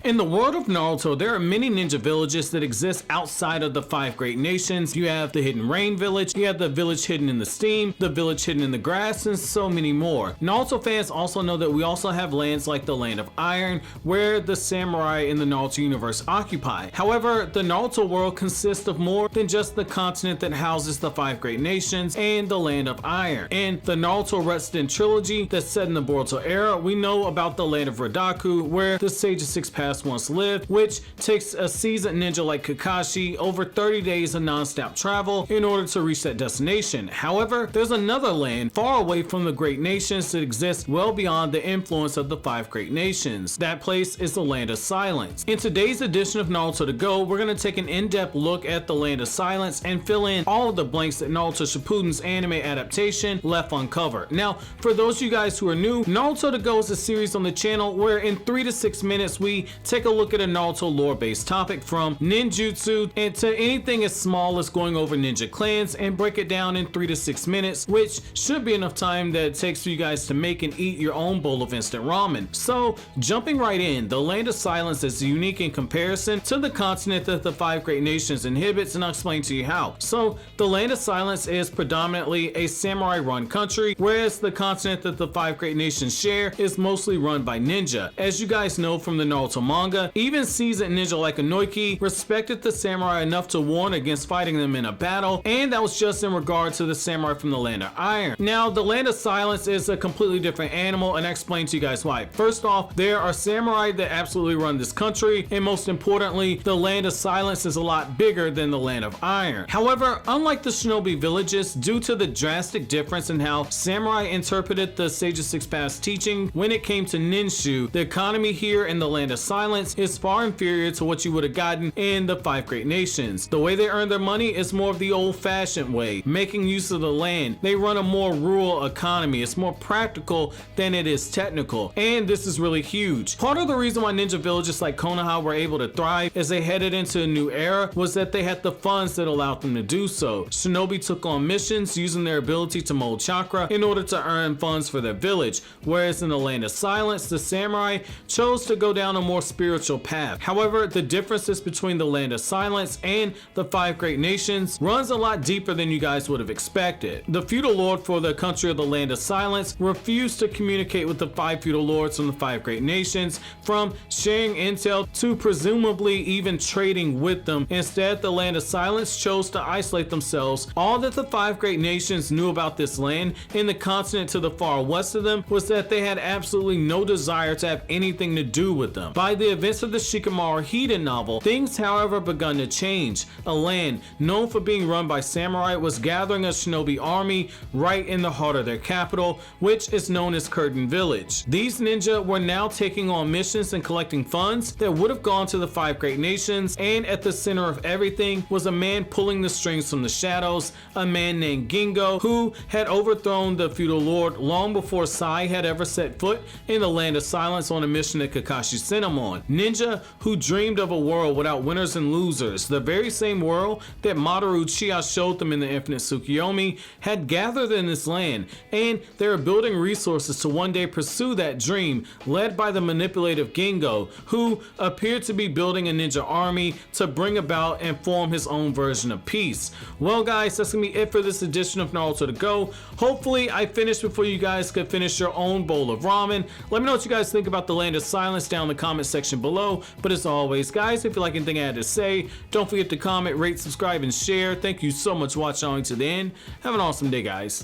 In the world of Naruto, there are many ninja villages that exist outside of the 5 great nations. You have the Hidden Rain village, you have the village hidden in the steam, the village hidden in the grass, and so many more. Naruto fans also know that we also have lands like the Land of Iron, where the samurai in the Naruto universe occupy. However, the Naruto world consists of more than just the continent that houses the 5 great nations and the Land of Iron. In the Naruto Retsuden trilogy that's set in the Boruto era, we know about the Land of Radaku, where the Sage of Six Paths once lived, which takes a seasoned ninja like Kakashi over 30 days of non-stop travel in order to reach that destination. However, there's another land far away from the great nations that exists well beyond the influence of the 5 great nations. That place is the Land of Silence. In today's edition of Naruto to Go, we're going to take an in-depth look at the Land of Silence and fill in all of the blanks that Naruto Shippuden's anime adaptation left uncovered. Now, for those of you guys who are new, Naruto to Go is a series on the channel where in 3 to 6 minutes we take a look at a Naruto lore-based topic, from ninjutsu and to anything as small as going over ninja clans, and break it down in 3 to 6 minutes, which should be enough time that it takes for you guys to make and eat your own bowl of instant ramen. So, jumping right in, the Land of Silence is unique in comparison to the continent that the 5 great nations inhabits, and I'll explain to you how. So, the Land of Silence is predominantly a samurai-run country, whereas the continent that the 5 great nations share is mostly run by ninja. As you guys know from the Naruto manga, even seasoned ninja like Inoki respected the samurai enough to warn against fighting them in a battle, and that was just in regard to the samurai from the Land of Iron. Now, the Land of Silence is a completely different animal, and I'll explain to you guys why. First off, there are samurai that absolutely run this country, and most importantly, the Land of Silence is a lot bigger than the Land of Iron. However, unlike the shinobi villages, due to the drastic difference in how samurai interpreted the Sage of Six Paths teaching when it came to ninshu, the economy here in the Land of Silence is far inferior to what you would have gotten in the 5 great nations. The way they earn their money is more of the old-fashioned way, making use of the land. They run a more rural economy. It's more practical than it is technical, and this is really huge. Part of the reason why ninja villages like Konoha were able to thrive as they headed into a new era was that they had the funds that allowed them to do so. Shinobi took on missions using their ability to mold chakra in order to earn funds for their village, whereas in the Land of Silence, the samurai chose to go down a more spiritual path. However, the differences between the Land of Silence and the 5 great nations runs a lot deeper than you guys would have expected. The feudal lord for the country of the Land of Silence refused to communicate with the 5 feudal lords from the 5 great nations, from sharing intel to presumably even trading with them. Instead, the Land of Silence chose to isolate themselves. All that the 5 great nations knew about this land in the continent to the far west of them was that they had absolutely no desire to have anything to do with them. By the events of the Shikamaru Hiden novel, things however begun to change. A land known for being run by samurai was gathering a shinobi army right in the heart of their capital, which is known as Curtain Village. These ninja were now taking on missions and collecting funds that would have gone to the 5 great nations, and at the center of everything was a man pulling the strings from the shadows, a man named Gingo, who had overthrown the feudal lord long before Sai had ever set foot in the Land of Silence on a mission that Kakashi sent him on. Ninja who dreamed of a world without winners and losers, the very same world that Mamoru Uchiha showed them in the Infinite Tsukiyomi, had gathered in this land, and they were building resources to one day pursue that dream, led by the manipulative Gingo, who appeared to be building a ninja army to bring about and form his own version of peace. Well guys, that's gonna be it for this edition of Naruto to Go. Hopefully I finished before you guys could finish your own bowl of ramen. Let me know what you guys think about the Land of Silence down in the comment section below. But as always guys, if you like anything I had to say, don't forget to comment, rate, subscribe, and share. Thank you so much for watching all the way to the end. Have an awesome day guys.